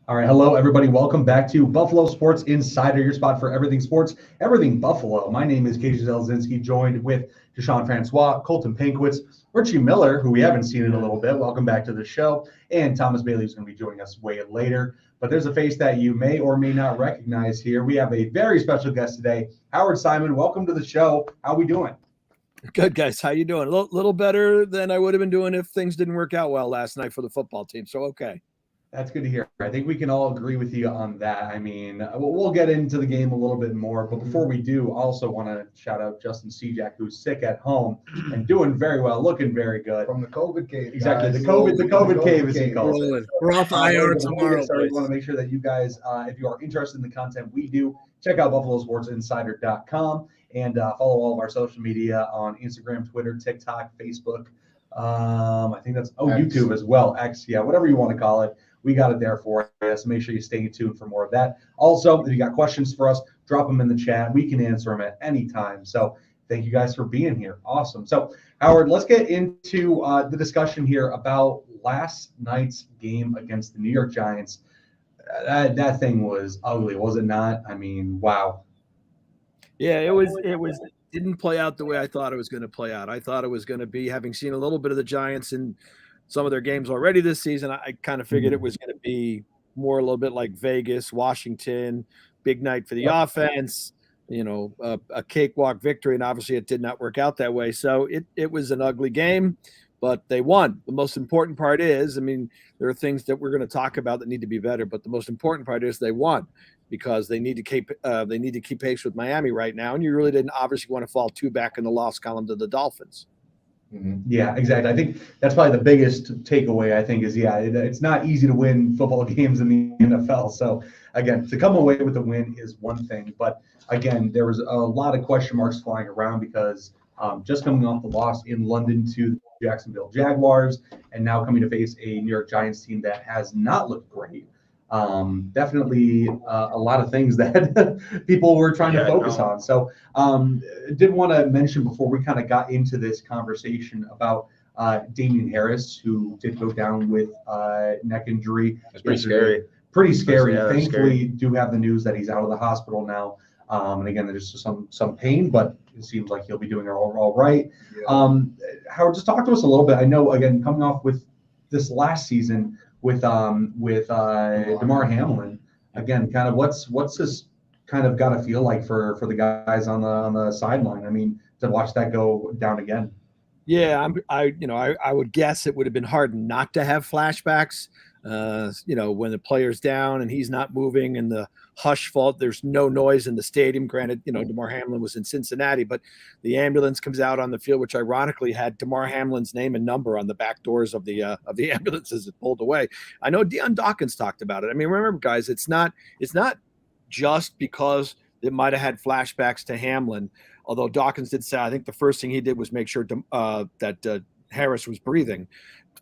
All right, hello everybody. Welcome back to Buffalo Sports Insider, your spot for everything sports, everything Buffalo. My name is KJ Zelzinski, joined with Deshaun Francois, Colton Pinkwitz, Richie Miller, who we haven't seen in a little bit. Welcome back to the show. And Thomas Bailey is going to be joining us way later. But there's a face that you may or may not recognize here. We have a very special guest today, Howard Simon. Welcome to the show. How are we doing? Good, guys. How you doing? A little better than I would have been doing if things didn't work out well last night for the football team. So, okay. That's good to hear. I think we can all agree with you on that. I mean, we'll get into the game a little bit more, but before we do, I also want to shout out Justin Cejak, who's sick at home and doing very well, looking very good. From the COVID cave. Exactly, the COVID cave, as he calls it. We're off IR tomorrow. We want to make sure that you guys, if you are interested in the content we do, check out BuffaloSportsInsider.com and follow all of our social media on Instagram, Twitter, TikTok, Facebook. I think that's YouTube as well. X, yeah, whatever you want to call it. We got it there for you. So make sure you stay tuned for more of that. Also, if you got questions for us, drop them in the chat. We can answer them at any time. So thank you guys for being here. Awesome. So, Howard, let's get into the discussion here about last night's game against the New York Giants. That thing was ugly, was it not? I mean, wow. Yeah, it was. Didn't play out the way I thought it was going to play out. I thought it was going to be, having seen a little bit of the Giants in some of their games already this season, I kind of figured it was going to be more a little bit like Vegas, Washington, big night for the offense, a cakewalk victory. And obviously it did not work out that way. So it was an ugly game, but they won. The most important part is, there are things that we're going to talk about that need to be better, but the most important part is they won because they need to keep pace with Miami right now. And you really didn't obviously want to fall too back in the loss column to the Dolphins. Yeah, exactly. I think that's probably the biggest takeaway, I think, is, it's not easy to win football games in the NFL. So, again, to come away with a win is one thing. But, again, there was a lot of question marks flying around because just coming off the loss in London to the Jacksonville Jaguars and now coming to face a New York Giants team that has not looked great. Definitely a lot of things that people were trying to focus on. So did want to mention before we kind of got into this conversation about Damien Harris, who did go down with neck injury. It's pretty scary. Pretty scary. Yeah, Thankfully, scary. do have the news that he's out of the hospital now. And again, there's just some pain, but it seems like he'll be doing all right. Yeah. Howard, just talk to us a little bit. I know, again, coming off with this last season with Damar Hamlin, again, kind of what's this kind of got to feel like for the guys on the sideline? I mean, to watch that go down again. Yeah, I would guess it would have been hard not to have flashbacks. When the player's down and he's not moving and the hush fault, there's no noise in the stadium. Granted, Damar Hamlin was in Cincinnati, but the ambulance comes out on the field, which ironically had Damar Hamlin's name and number on the back doors of the ambulance as it pulled away. I know Dion Dawkins talked about it. I mean, remember, guys, it's not just because it might have had flashbacks to Hamlin, although Dawkins did say, I think the first thing he did was make sure that Harris was breathing.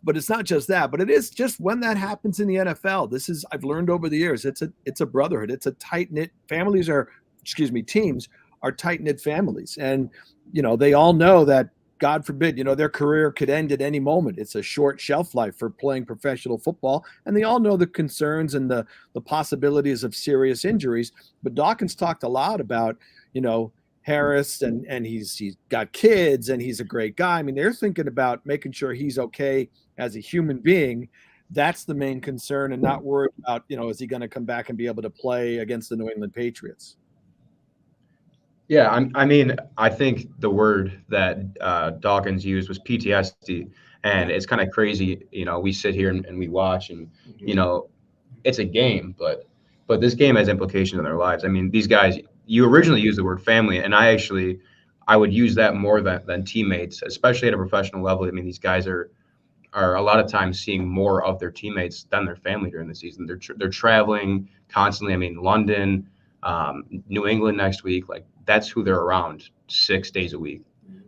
But it's not just that, but it is just when that happens in the NFL. I've learned over the years, it's a brotherhood. It's a tight-knit teams are tight-knit families. And, they all know that, God forbid, their career could end at any moment. It's a short shelf life for playing professional football. And they all know the concerns and the possibilities of serious injuries. But Dawkins talked a lot about, Harris and he's got kids and he's a great guy. I mean, they're thinking about making sure he's okay as a human being. That's the main concern, and not worried about, is he going to come back and be able to play against the New England Patriots? Yeah, I think the word that Dawkins used was PTSD, and it's kind of crazy. We sit here and we watch, and it's a game, but this game has implications in their lives. I mean, these guys. You originally used the word family, and I would use that more than teammates, especially at a professional level. I mean, these guys are a lot of times seeing more of their teammates than their family during the season. They're traveling constantly. I mean, London, New England next week, like that's who they're around 6 days a week.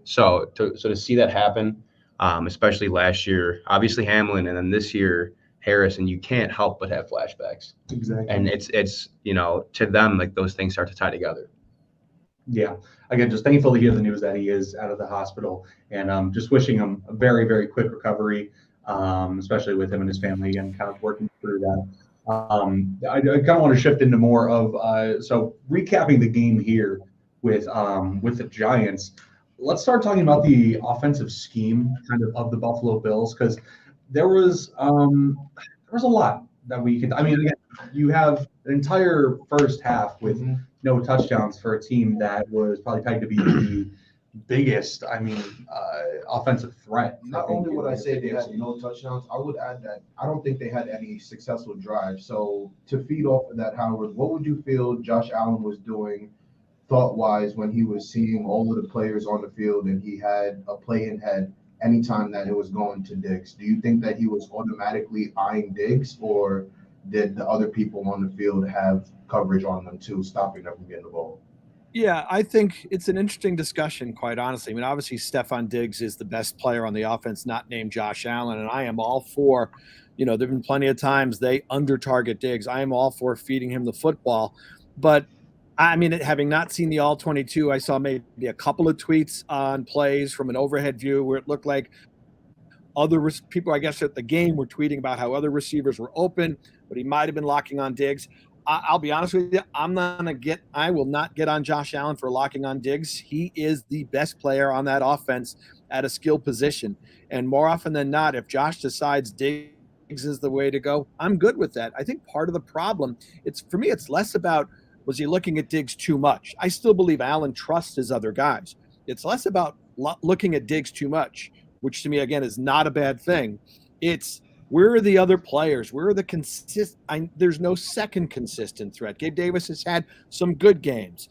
So to see that happen, especially last year, obviously Hamlin, and then this year Harris, and you can't help but have flashbacks. Exactly. And it's to them, like those things start to tie together. Yeah. Again, just thankful to hear the news that he is out of the hospital, and just wishing him a very, very quick recovery, especially with him and his family, and kind of working through that. I kind of want to shift into more of so recapping the game here with the Giants. Let's start talking about the offensive scheme kind of the Buffalo Bills, because there was a lot that we could. I mean, again, you have an entire first half with no touchdowns for a team that was probably pegged to be the biggest, offensive threat. Not only would I say they had no touchdowns, I would add that I don't think they had any successful drives. So to feed off of that, Howard, what would you feel Josh Allen was doing thought-wise when he was seeing all of the players on the field and he had a play in head anytime that it was going to Diggs? Do you think that he was automatically eyeing Diggs, or did the other people on the field have coverage on them too, stopping them from getting the ball? Yeah, I think it's an interesting discussion, quite honestly. I mean, obviously, Stephon Diggs is the best player on the offense, not named Josh Allen. And I am all for, there have been plenty of times they under-target Diggs. I am all for feeding him the football. But, I mean, having not seen the All-22, I saw maybe a couple of tweets on plays from an overhead view where it looked like other people, I guess, at the game were tweeting about how other receivers were open, but he might have been locking on Diggs. I'll be honest with you. I will not get on Josh Allen for locking on Diggs. He is the best player on that offense at a skill position. And more often than not, if Josh decides Diggs is the way to go, I'm good with that. I think part of the problem, for me, it's less about, was he looking at Diggs too much? I still believe Allen trusts his other guys. It's less about looking at Diggs too much, which to me, again, is not a bad thing. It's, where are the other players? Where are the there's no second consistent threat. Gabe Davis has had some good games.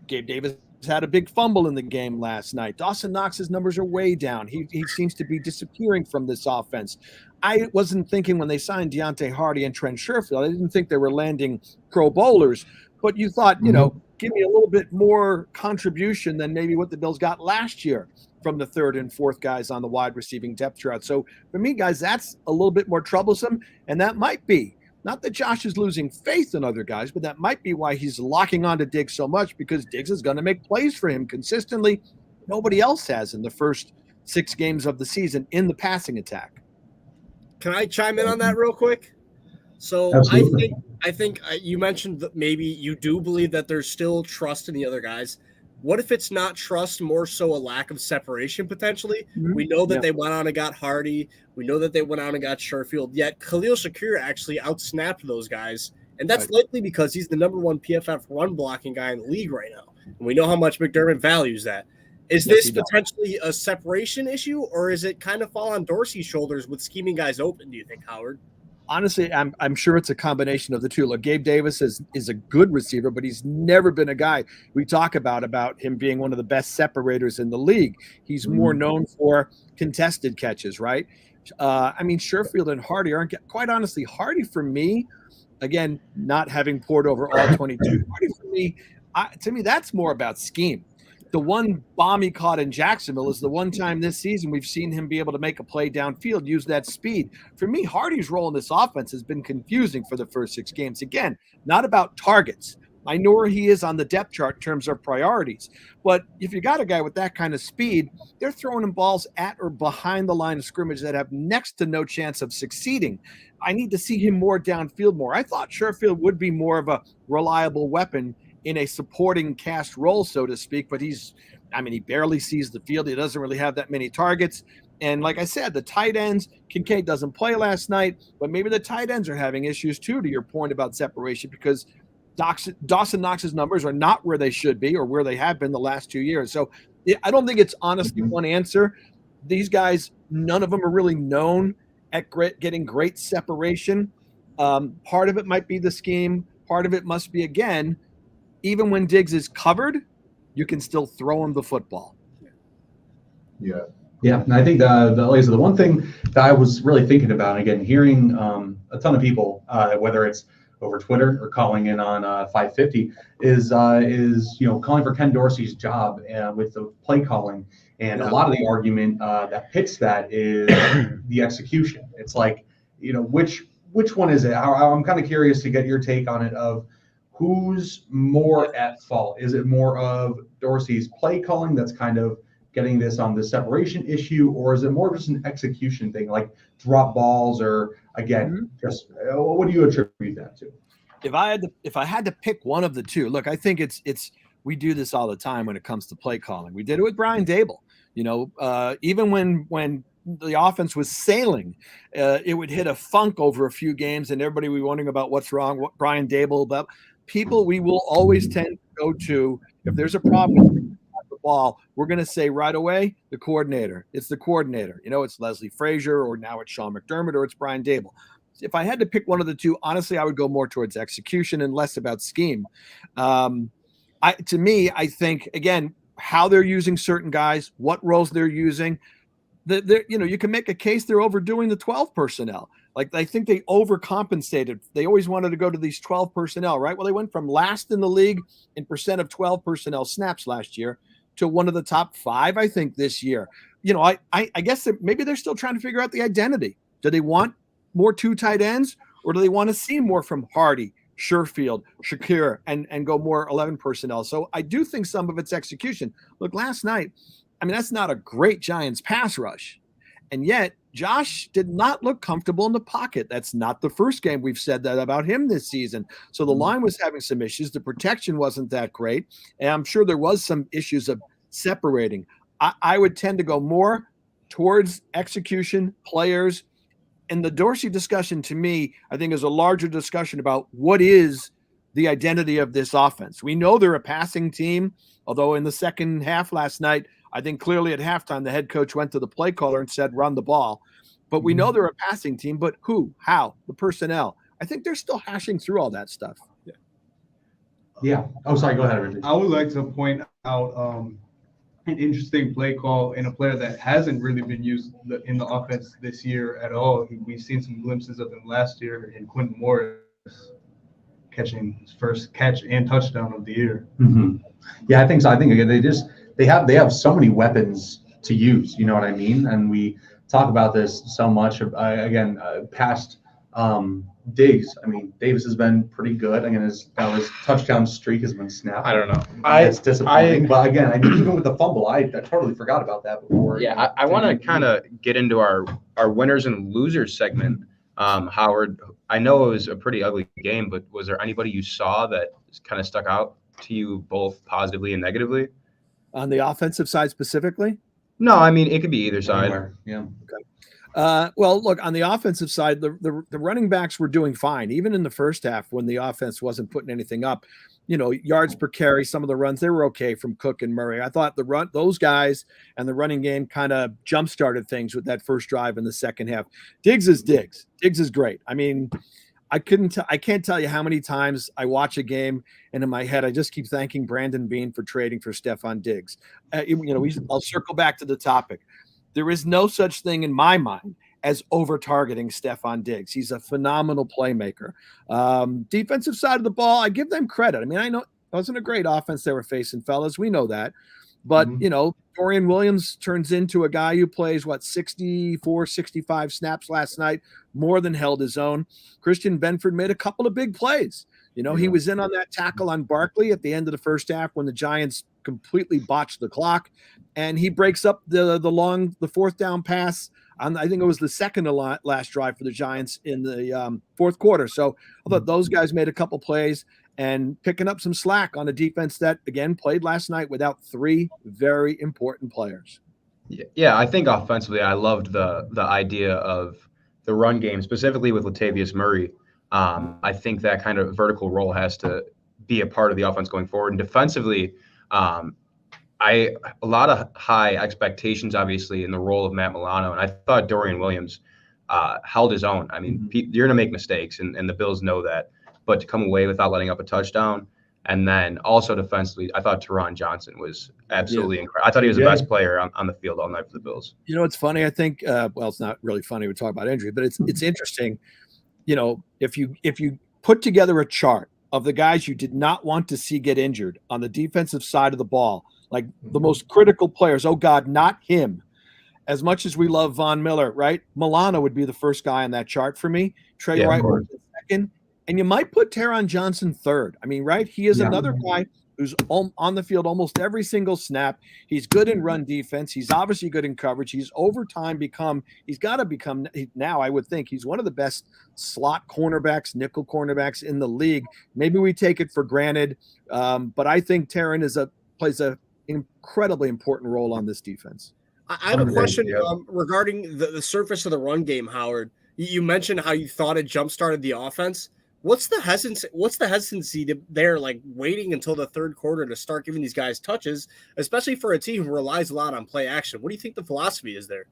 Gabe Davis had a big fumble in the game last night. Dawson Knox's numbers are way down. He seems to be disappearing from this offense. I wasn't thinking when they signed Deontay Hardy and Trent Sherfield, I didn't think they were landing Pro Bowlers, but you thought, give me a little bit more contribution than maybe what the Bills got last year from the third and fourth guys on the wide receiving depth chart. So for me, guys, that's a little bit more troublesome. And that might be, not that Josh is losing faith in other guys, but that might be why he's locking onto Diggs so much, because Diggs is going to make plays for him consistently. Nobody else has in the first 6 games of the season in the passing attack. Can I chime in on that real quick? So Absolutely. I think you mentioned that maybe you do believe that there's still trust in the other guys. What if it's not trust, more so a lack of separation potentially? Mm-hmm. We know that they went on and got Hardy. We know that they went on and got Sherfield. Yet Khalil Shakir actually outsnapped those guys. And that's likely because he's the number 1 PFF run blocking guy in the league right now. And we know how much McDermott values that. Is this potentially a separation issue, or is it kind of fall on Dorsey's shoulders with scheming guys open, do you think, Howard? Honestly, I'm sure it's a combination of the two. Look, Gabe Davis is a good receiver, but he's never been a guy we talk about him being one of the best separators in the league. He's more known for contested catches, right? Sherfield and Hardy aren't, quite honestly, Hardy for me, again, not having poured over all 22, Hardy for me, to me, that's more about scheme. The one bomb he caught in Jacksonville is the one time this season we've seen him be able to make a play downfield, use that speed. For me, Hardy's role in this offense has been confusing for the first 6 games. Again, not about targets. I know where he is on the depth chart in terms of priorities. But if you got a guy with that kind of speed, they're throwing him balls at or behind the line of scrimmage that have next to no chance of succeeding. I need to see him more downfield more. I thought Sherfield would be more of a reliable weapon in a supporting cast role, so to speak, but he barely sees the field. He doesn't really have that many targets. And like I said, the tight ends, Kincaid doesn't play last night, but maybe the tight ends are having issues too, to your point about separation, because Dawson Knox's numbers are not where they should be or where they have been the last 2 years. So I don't think it's honestly one answer. These guys, none of them are really known at getting great separation. Part of it might be the scheme. Part of it must be, again, even when Diggs is covered, you can still throw him the football. Yeah. Yeah, and I think the one thing that I was really thinking about, again, hearing a ton of people, whether it's over Twitter or calling in on 550, is calling for Ken Dorsey's job with the play calling, and a lot of the argument that pits that is the execution. It's like, which one is it? I'm kind of curious to get your take on it of who's more at fault. Is it more of Dorsey's play calling that's kind of getting this on the separation issue, or is it more just an execution thing, like drop balls, or again, just what do you attribute that to? If I had to pick one of the two, look, I think it's we do this all the time when it comes to play calling. We did it with Brian Dable. Even when the offense was sailing, it would hit a funk over a few games, and everybody would be wondering about what's wrong. What Brian Dable about people we will always tend to go to if there's a problem with the ball. We're going to say right away the coordinator. It's the coordinator. It's Leslie Frazier, or now it's Sean McDermott, or it's Brian Dable. If I had to pick one of the two, honestly, I would go more towards execution and less about scheme. To me, I think, again, how they're using certain guys, what roles they're using. You can make a case they're overdoing the 12 personnel. Like, I think they overcompensated. They always wanted to go to these 12 personnel, right? Well, they went from last in the league in percent of 12 personnel snaps last year to one of the top 5, I think, this year. I guess maybe they're still trying to figure out the identity. Do they want more 2 tight ends, or do they want to see more from Hardy, Sherfield, Shakir, and go more 11 personnel? So I do think some of it's execution. Look, last night, that's not a great Giants pass rush. And yet, Josh did not look comfortable in the pocket. That's not the first game we've said that about him this season. So the line was having some issues. The protection wasn't that great. And I'm sure there was some issues of separating. I would tend to go more towards execution, players. And the Dorsey discussion, to me, I think is a larger discussion about what is the identity of this offense. We know they're a passing team, although in the second half last night, I think clearly at halftime, the head coach went to the play caller and said, run the ball. But we know they're a passing team, but who, how, the personnel. I think they're still hashing through all that stuff. Yeah. Oh, sorry. Go ahead, Richard. I would like to point out an interesting play call in a player that hasn't really been used in the offense this year at all. We've seen some glimpses of him last year in Quentin Morris catching his first catch and touchdown of the year. Mm-hmm. Yeah, I think so. I think again, they have so many weapons to use. You know what I mean? And we talk about this so much. Past Diggs. Davis has been pretty good. Again, his touchdown streak has been snapped. I don't know. It's disappointing. But again, even with the fumble, I totally forgot about that before. Yeah, I want to kind of get into our winners and losers segment. Howard, I know it was a pretty ugly game, but was there anybody you saw that kind of stuck out to you both positively and negatively? On the offensive side specifically? No, it could be either side. Anywhere. Yeah. Okay. Well, look, on the offensive side, the running backs were doing fine, even in the first half when the offense wasn't putting anything up. Yards per carry, some of the runs, they were okay from Cook and Murray. I thought those guys and the running game kind of jump-started things with that first drive in the second half. Diggs is Diggs. Diggs is great. I can't tell you how many times I watch a game and in my head I just keep thanking Brandon Beane for trading for Stephon Diggs. I'll circle back to the topic. There is no such thing in my mind as over-targeting Stephon Diggs. He's a phenomenal playmaker. Defensive side of the ball, I give them credit. I know it wasn't a great offense they were facing, fellas. We know that. But, Dorian Williams turns into a guy who plays, 64, 65 snaps last night, more than held his own. Christian Benford made a couple of big plays. He was in on that tackle on Barkley at the end of the first half when the Giants completely botched the clock. And he breaks up the fourth down pass. I think it was the second to last drive for the Giants in the fourth quarter. So I thought those guys made a couple plays and picking up some slack on a defense that, again, played last night without 3 very important players. Yeah, I think offensively, I loved the idea of the run game, specifically with Latavius Murray. I think that kind of vertical role has to be a part of the offense going forward. And defensively, a lot of high expectations, obviously, in the role of Matt Milano. And I thought Dorian Williams held his own. You're going to make mistakes, and the Bills know that. But to come away without letting up a touchdown, and then also defensively, I thought Teron Johnson was absolutely incredible. I thought he was the best player on the field all night for the Bills. It's funny. I think, it's not really funny. We talk about injury, but it's interesting. If you put together a chart of the guys you did not want to see get injured on the defensive side of the ball, like the most critical players, oh God, not him. As much as we love Von Miller, right? Milano would be the first guy on that chart for me. Trey Wright was the second. And you might put Teron Johnson third. Right? He is another guy who's on the field almost every single snap. He's good in run defense. He's obviously good in coverage. He's over time he's got to become now, I would think, he's one of the best slot cornerbacks, nickel cornerbacks in the league. Maybe we take it for granted, but I think Taron plays an incredibly important role on this defense. I have a question regarding the surface of the run game, Howard. You mentioned how you thought it jump-started the offense. What's the hesitancy there, like waiting until the third quarter to start giving these guys touches, especially for a team who relies a lot on play action? What do you think the philosophy is there?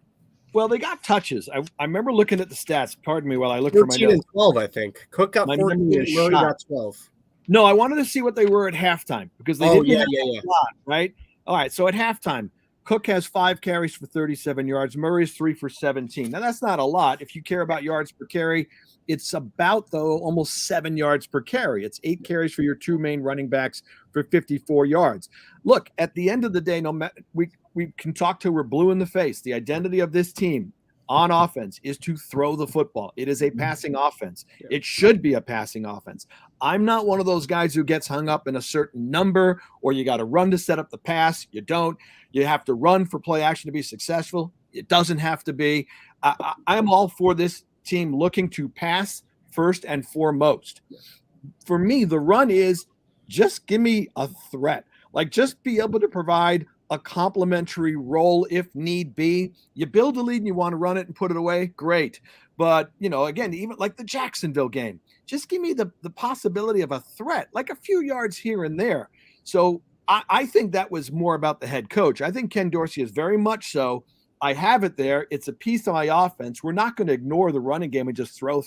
Well, they got touches. I remember looking at the stats. Pardon me while I look for my 13 notes. and 12, I think. Cook got 14 and Murray got 12. No, I wanted to see what they were at halftime because they didn't have a lot, right? All right, so at halftime, Cook has 5 carries for 37 yards. Murray's 3 for 17. Now, that's not a lot. If you care about yards per carry, it's about, though, almost 7 yards per carry. It's 8 carries for your 2 main running backs for 54 yards. Look, at the end of the day, no matter we can talk till we're blue in the face. The identity of this team on offense is to throw the football. It is a passing offense. It should be a passing offense. I'm not one of those guys who gets hung up in a certain number or you got to run to set up the pass. You don't. You have to run for play action to be successful. It doesn't have to be. I'm all for this team looking to pass first and foremost. For me, the run is just give me a threat. Like just be able to provide a complementary role if need be. You build a lead and you want to run it and put it away, great. But, again, even like the Jacksonville game, just give me the possibility of a threat, like a few yards here and there. So I think that was more about the head coach. I think Ken Dorsey is very much so. I have it there. It's a piece of my offense. We're not going to ignore the running game and just throw.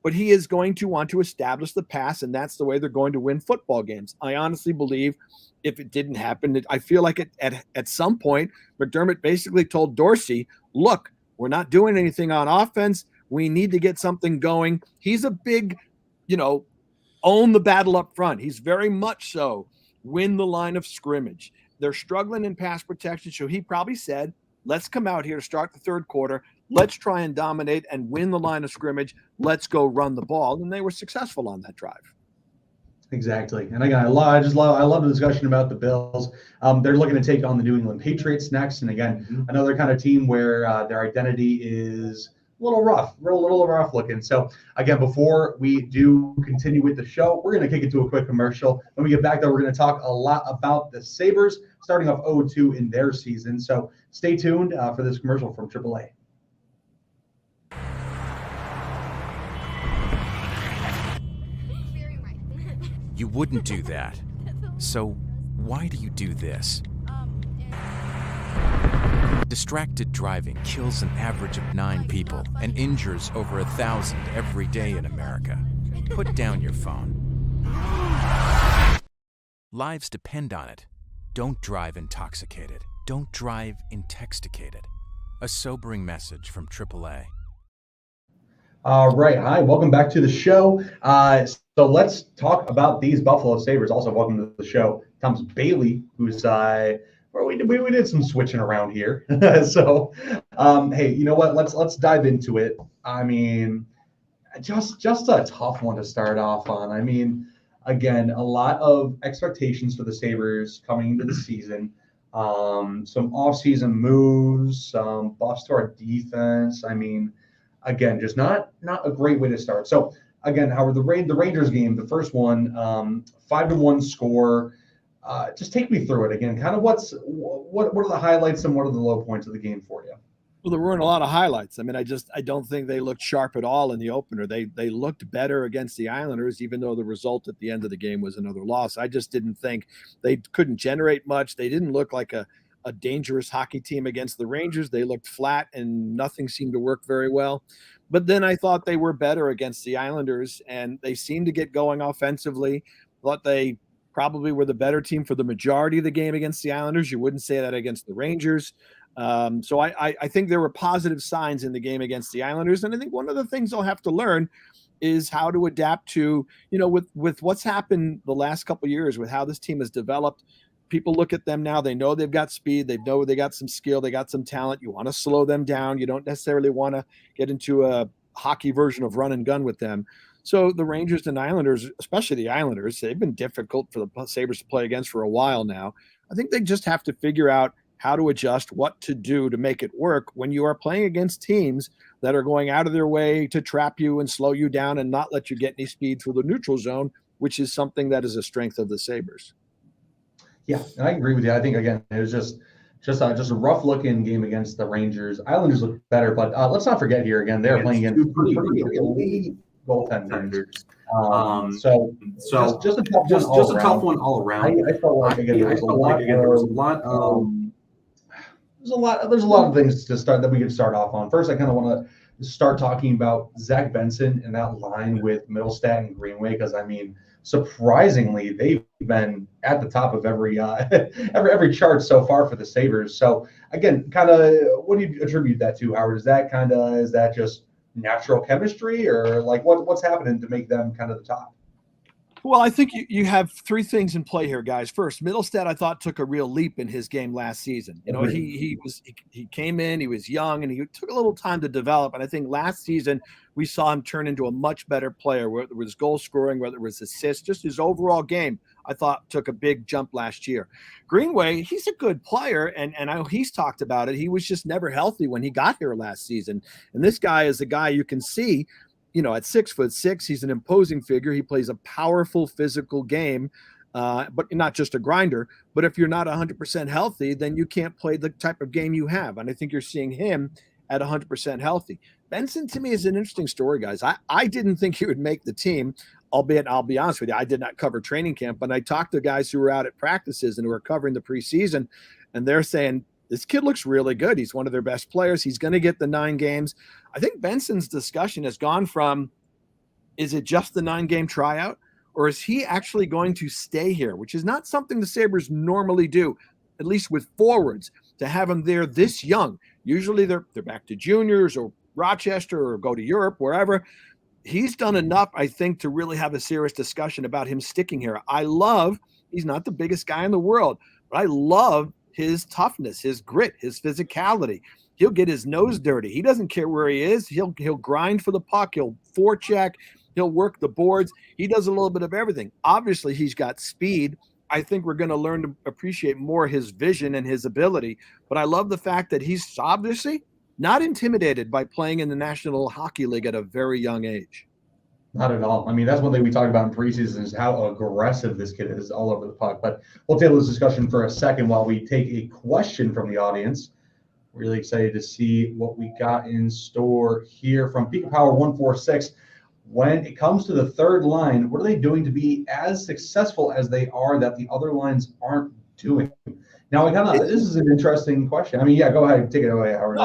But he is going to want to establish the pass, and that's the way they're going to win football games. I honestly believe if it didn't happen, I feel like at some point, McDermott basically told Dorsey, look, we're not doing anything on offense. We need to get something going. He's a big, own the battle up front. He's very much so win the line of scrimmage. They're struggling in pass protection, so he probably said, let's come out here to start the third quarter. Let's try and dominate and win the line of scrimmage. Let's go run the ball. And they were successful on that drive. Exactly. And again, I love the discussion about the Bills. They're looking to take on the New England Patriots next. And again, another kind of team where their identity is a little rough looking. So again, before we do continue with the show, we're going to kick it to a quick commercial. When we get back there, we're going to talk a lot about the Sabres starting off 0-2 in their season. So stay tuned for this commercial from AAA. You wouldn't do that. So why do you do this? Distracted driving kills an average of 9 people and injures over 1,000 every day in America. Put down your phone. Lives depend on it. Don't drive intoxicated. Don't drive intoxicated. A sobering message from AAA. All right. Hi, welcome back to the show. So let's talk about these Buffalo Sabres. Also, welcome to the show, Thomas Bailey, who's we did some switching around here. So, hey, you know what? Let's dive into it. I mean, just a tough one to start off on. I mean, again, a lot of expectations for the Sabres coming into the season. Some off-season moves, some buffs to our defense. I mean, again, just not a great way to start. So again, Howard, the Rangers game, the first one, 5-1 score. Just take me through it again. Kind of what are the highlights and what are the low points of the game for you? Well, there weren't a lot of highlights. I mean, I don't think they looked sharp at all in the opener. They looked better against the Islanders, even though the result at the end of the game was another loss. I just didn't think they couldn't generate much. They didn't look like a dangerous hockey team against the Rangers. They looked flat and nothing seemed to work very well. But then I thought they were better against the Islanders and they seemed to get going offensively. Thought they probably were the better team for the majority of the game against the Islanders. You wouldn't say that against the Rangers. So I think there were positive signs in the game against the Islanders. And I think one of the things they'll have to learn is how to adapt to, with what's happened the last couple of years, with how this team has developed. People look at them now. They know they've got speed. They know they got some skill. They got some talent. You want to slow them down. You don't necessarily want to get into a hockey version of run and gun with them. So the Rangers and Islanders, especially the Islanders, they've been difficult for the Sabres to play against for a while now. I think they just have to figure out how to adjust, what to do to make it work when you are playing against teams that are going out of their way to trap you and slow you down and not let you get any speed through the neutral zone, which is something that is a strength of the Sabres. Yeah, and I agree with you. I think, again, it was just a rough-looking game against the Rangers. Islanders look better, but let's not forget here, again, they're playing against pretty elite goaltenders. So just a tough one all around. I felt like, again, there's a lot of things to start that we could start off on. First, I kind of want to start talking about Zach Benson and that line with Middlestat and Greenway, because I mean, surprisingly, they've been at the top of every chart so far for the Sabres. So again, kind of, what do you attribute that to, Howard? Is that just natural chemistry, or like what's happening to make them kind of the top? Well, I think you have three things in play here, guys. First, Middlestat, I thought, took a real leap in his game last season. You know, he came in, he was young, and he took a little time to develop. And I think last season we saw him turn into a much better player, whether it was goal scoring, whether it was assists, just his overall game, I thought took a big jump last year. Greenway, he's a good player, and he's talked about it. He was just never healthy when he got here last season. And this guy is a guy you can see, you know, at 6'6", he's an imposing figure. He plays a powerful physical game, but not just a grinder. But if you're not 100% healthy, then you can't play the type of game you have. And I think you're seeing him at 100% healthy. Benson, to me, is an interesting story, guys. I didn't think he would make the team, albeit I'll be honest with you, I did not cover training camp, but I talked to guys who were out at practices and who were covering the preseason, and they're saying, this kid looks really good. He's one of their best players. He's going to get the 9 games. I think Benson's discussion has gone from, is it just the 9-game tryout, or is he actually going to stay here, which is not something the Sabres normally do, at least with forwards, to have him there this young. Usually they're back to juniors or Rochester or go to Europe, wherever. He's done enough, I think, to really have a serious discussion about him sticking here. He's not the biggest guy in the world, but I love his toughness, his grit, his physicality. He'll get his nose dirty. He doesn't care where he is. He'll grind for the puck. He'll forecheck. He'll work the boards. He does a little bit of everything. Obviously, he's got speed. I think we're going to learn to appreciate more his vision and his ability. But I love the fact that he's obviously not intimidated by playing in the National Hockey League at a very young age. Not at all. I mean, that's one thing we talked about in preseason is how aggressive this kid is all over the puck. But we'll table this discussion for a second while we take a question from the audience. Really excited to see what we got in store here from Pika Power 146. When it comes to the third line, what are they doing to be as successful as they are that the other lines aren't doing? Now, this is an interesting question. I mean, yeah, go ahead, take it away, Howard.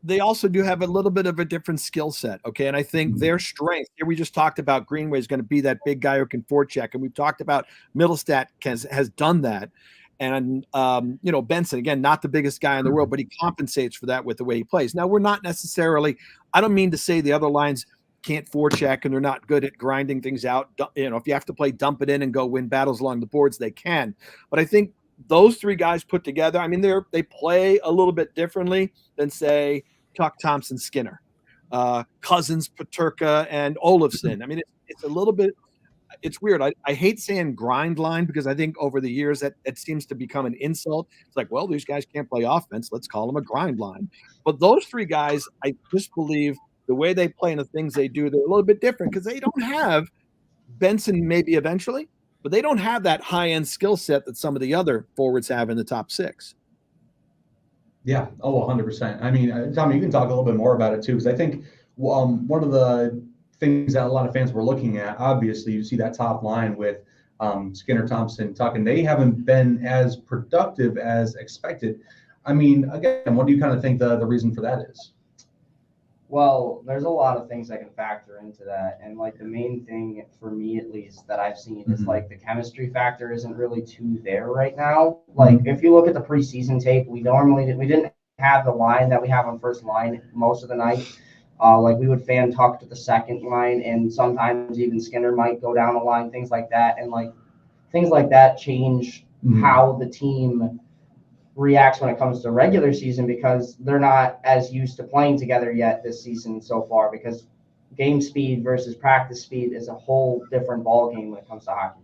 They also do have a little bit of a different skill set, okay? And I think their strength, here we just talked about Greenway is going to be that big guy who can forecheck, and we've talked about Middlestat has done that. And, Benson, again, not the biggest guy in the world, but he compensates for that with the way he plays. Now, we're not necessarily – I don't mean to say the other lines can't forecheck and they're not good at grinding things out. You know, if you have to play dump it in and go win battles along the boards, they can. But I think those three guys put together, I mean, they play a little bit differently than, say, Tuck, Thompson, Skinner, Cousins, Peterka, and Olofsson. I mean, it's a little bit – it's weird. I hate saying grind line because I think over the years that it seems to become an insult. It's like, well, these guys can't play offense. Let's call them a grind line. But those three guys, I just believe the way they play and the things they do, they're a little bit different because they don't have Benson maybe eventually, but they don't have that high-end skill set that some of the other forwards have in the top 6. Yeah. Oh, 100%. I mean, Tommy, you can talk a little bit more about it too, because I think one of the things that a lot of fans were looking at, obviously, you see that top line with Skinner, Thompson, Tuck, and they haven't been as productive as expected. I mean, again, what do you kind of think the reason for that is? Well, there's a lot of things that can factor into that. And like the main thing for me, at least, that I've seen is like the chemistry factor isn't really too there right now. Like if you look at the preseason tape, we didn't have the line that we have on first line most of the night. Like we would fan Tuck to the second line, and sometimes even Skinner might go down the line, things like that. And like things like that change how the team reacts when it comes to regular season because they're not as used to playing together yet this season so far, because game speed versus practice speed is a whole different ball game when it comes to hockey.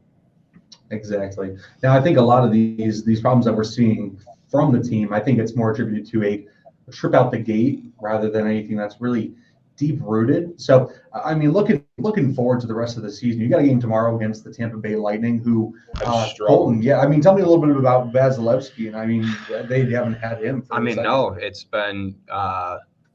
Exactly. Now, I think a lot of these problems that we're seeing from the team, I think it's more attributed to a trip out the gate rather than anything that's really deep rooted. So, I mean, looking forward to the rest of the season. You got a game tomorrow against the Tampa Bay Lightning, who Colton. Yeah, I mean, tell me a little bit about Vasilevsky, and I mean, they haven't had him. For no, it's been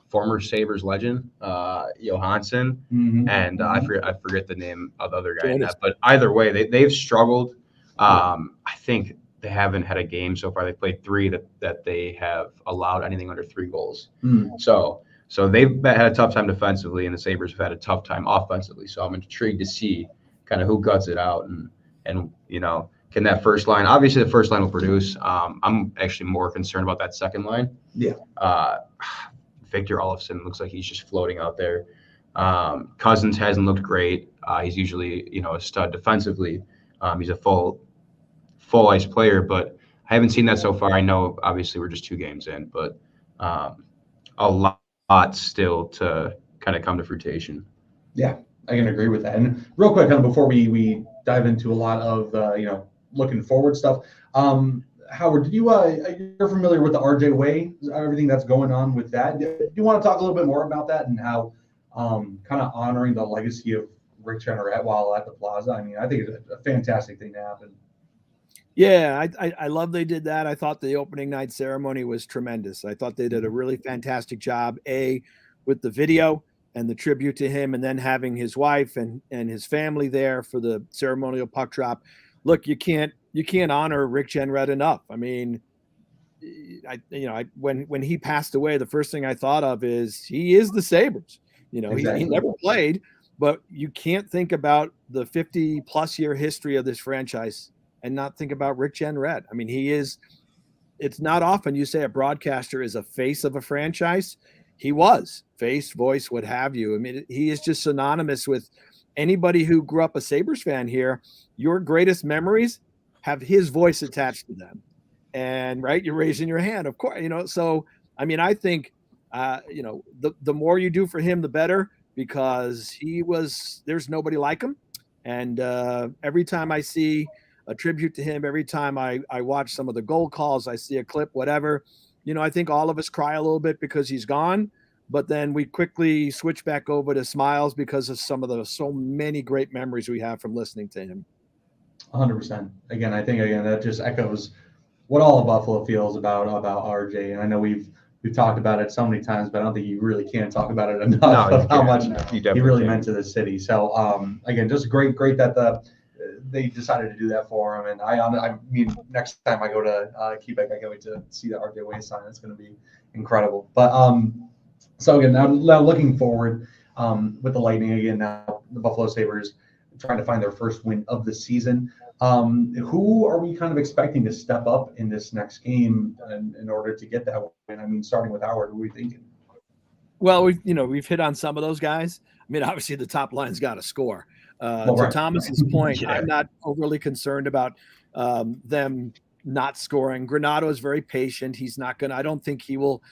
former Sabres legend Johansson, and I forget the name of the other guy in that. But either way, they've struggled. I think they haven't had a game so far. They played 3 that they have allowed anything under 3 goals. So they've had a tough time defensively, and the Sabres have had a tough time offensively. So I'm intrigued to see kind of who guts it out, and can that first line? Obviously, the first line will produce. I'm actually more concerned about that second line. Yeah. Victor Olofsson looks like he's just floating out there. Cousins hasn't looked great. He's usually a stud defensively. He's a full ice player, but I haven't seen that so far. I know obviously we're just 2 games in, but a lot still to kind of come to fruition. Yeah, I can agree with that. And real quick, kind of before we dive into a lot of looking forward stuff, Howard, did you're familiar with the RJ way, everything that's going on with that? Do you want to talk a little bit more about that and how kind of honoring the legacy of Rick Jeanneret while at the Plaza? I mean, I think it's a fantastic thing to happen. Yeah, I love they did that. I thought the opening night ceremony was tremendous. I thought they did a really fantastic job, with the video and the tribute to him, and then having his wife and his family there for the ceremonial puck drop. Look, you can't honor Rick Jeanneret enough. I mean, when he passed away, the first thing I thought of is he is the Sabres. Exactly. He never played, but you can't think about the 50+ year history of this franchise and not think about Rick Jeanneret. I mean, it's not often you say a broadcaster is a face of a franchise. He was face, voice, what have you. I mean, he is just synonymous with anybody who grew up a Sabres fan here. Your greatest memories have his voice attached to them. And right, you're raising your hand, of course, so, I mean, I think, the more you do for him, the better, because there's nobody like him. And every time I see a tribute to him, every time I watch some of the goal calls, I see a clip, whatever, I think all of us cry a little bit because he's gone, but then we quickly switch back over to smiles because of so many great memories we have from listening to him. 100%. Again, I think that just echoes what all of Buffalo feels about RJ. And I know we've talked about it so many times, but I don't think you really can talk about it enough of how much he really meant to the city. So again, just great that they decided to do that for him. And I mean, next time I go to Quebec, I can't wait to see the RJ Way sign. It's going to be incredible. But so again, now looking forward with the Lightning again, now the Buffalo Sabres trying to find their first win of the season. Who are we kind of expecting to step up in this next game in order to get that win? I mean, starting with Howard, who are we thinking? Well, we've hit on some of those guys. I mean, obviously the top line's got to score. To Thomas's point, I'm not overly concerned about them not scoring. Granato is very patient. He's not going to, I don't think he will,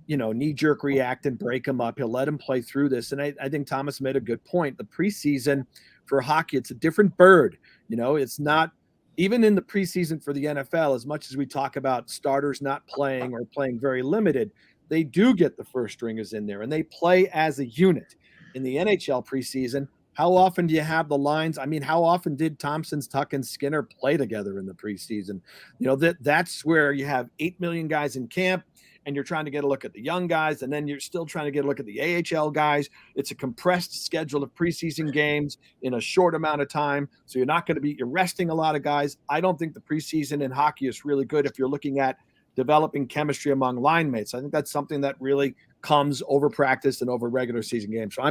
knee-jerk react and break him up. He'll let him play through this. And I think Thomas made a good point. The preseason for hockey, it's a different bird. It's not, even in the preseason for the NFL, as much as we talk about starters not playing or playing very limited, they do get the first stringers in there and they play as a unit. In the NHL preseason, how often do you have the lines? I mean, how often did Thompson, Tuch, and Skinner play together in the preseason? That's where you have 8 million guys in camp and you're trying to get a look at the young guys, and then you're still trying to get a look at the AHL guys. It's a compressed schedule of preseason games in a short amount of time. So you're resting a lot of guys. I don't think the preseason in hockey is really good if you're looking at developing chemistry among line mates. I think that's something that really comes over practice and over regular season games. So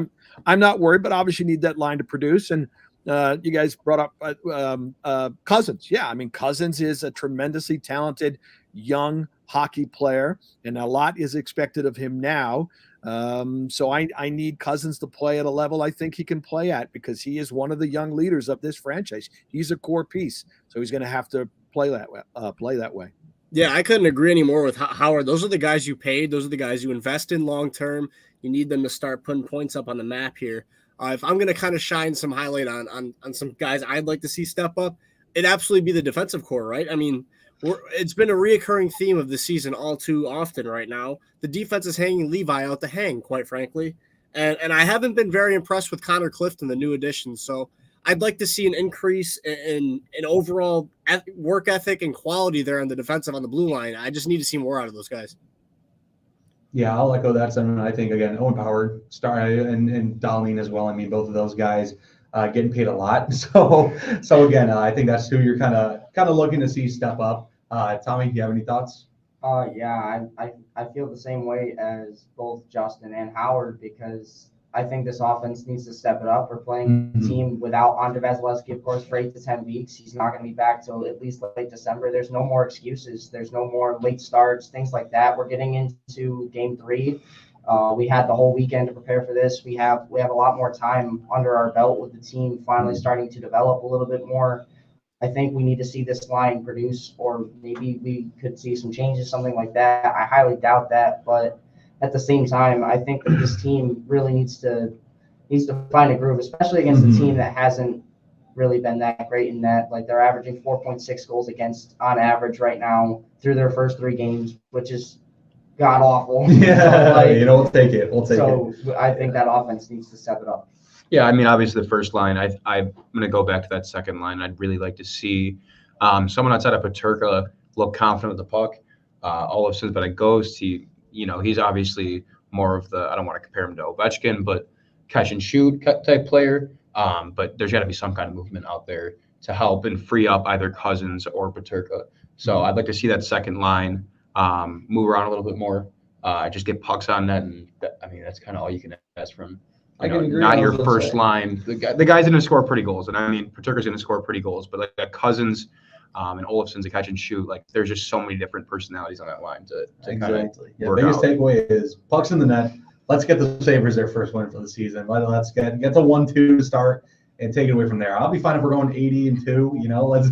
I'm not worried, but obviously you need that line to produce. And you guys brought up Cousins. Yeah, I mean, Cousins is a tremendously talented young hockey player, and a lot is expected of him now. So I need Cousins to play at a level I think he can play at, because he is one of the young leaders of this franchise. He's a core piece, so he's going to have to play that way. Yeah, I couldn't agree anymore with Howard. Those are the guys you paid. Those are the guys you invest in long term. You need them to start putting points up on the map here. If I'm going to kind of shine some highlight on some guys I'd like to see step up, it'd absolutely be the defensive core, right? I mean, it's been a reoccurring theme of the season all too often right now. The defense is hanging Levi out to hang, quite frankly. And I haven't been very impressed with Connor Clifton, the new addition. So I'd like to see an increase in overall work ethic and quality there on the defensive on the blue line. I just need to see more out of those guys. Yeah, I'll echo that sentiment. I think, again, Owen Power, and Dahlin as well. I mean, both of those guys getting paid a lot. So again, I think that's who you're kind of looking to see step up. Tommy, do you have any thoughts? Yeah, I feel the same way as both Justin and Howard, because I think this offense needs to step it up. We're playing a team without Andre Vasilevsky, of course, for 8 to 10 weeks. He's not going to be back till at least late December. There's no more excuses. There's no more late starts, things like that. We're getting into game 3. We had the whole weekend to prepare for this. We have a lot more time under our belt with the team finally starting to develop a little bit more. I think we need to see this line produce, or maybe we could see some changes, something like that. I highly doubt that, but at the same time, I think that this team really needs to find a groove, especially against a team that hasn't really been that great in that. Like, they're averaging 4.6 goals against on average right now through their first 3 games, which is god awful. Yeah, we'll take it. So I think that offense needs to step it up. Yeah, I mean, obviously the first line, I'm going to go back to that second line. I'd really like to see someone outside of Peterka look confident with the puck. Olofsson's been a ghost. He's obviously more of the, I don't want to compare him to Ovechkin, but catch and shoot type player. But there's got to be some kind of movement out there to help and free up either Cousins or Peterka. So I'd like to see that second line move around a little bit more, just get pucks on net. And that's kind of all you can ask from I can agree not on your those first say. line. The guy's going to score pretty goals. And I mean, Peterka's going to score pretty goals, but like Cousins and Olofsson's a catch and shoot. Like, there's just so many different personalities on that line to Exactly. kind of Biggest takeaway is pucks in the net. Let's get the Sabres their first win for the season. Let's get the 1-2 to start and take it away from there. I'll be fine if we're going 80-2. Let's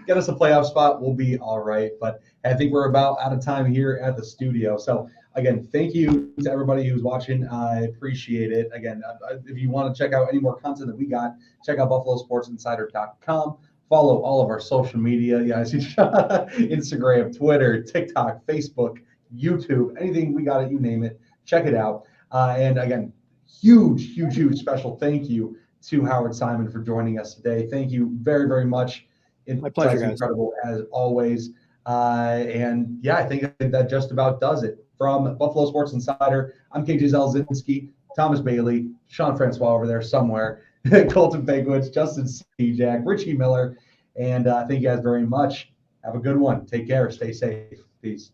get us a playoff spot. We'll be all right. But I think we're about out of time here at the studio. So again, thank you to everybody who's watching. I appreciate it. Again, if you want to check out any more content that we got, check out BuffaloSportsInsider.com. Follow all of our social media. Yeah, I see Instagram, Twitter, TikTok, Facebook, YouTube, anything we got it, you name it. Check it out. And again, huge special thank you to Howard Simon for joining us today. Thank you very, very much. My pleasure, guys. Incredible as always. And yeah, I think that just about does it. From Buffalo Sports Insider, I'm KJ Zelzinski, Thomas Bailey, Sean Francois over there somewhere, Colton Bankwitz, Justin Jack, Richie Miller, and thank you guys very much. Have a good one. Take care. Stay safe. Peace.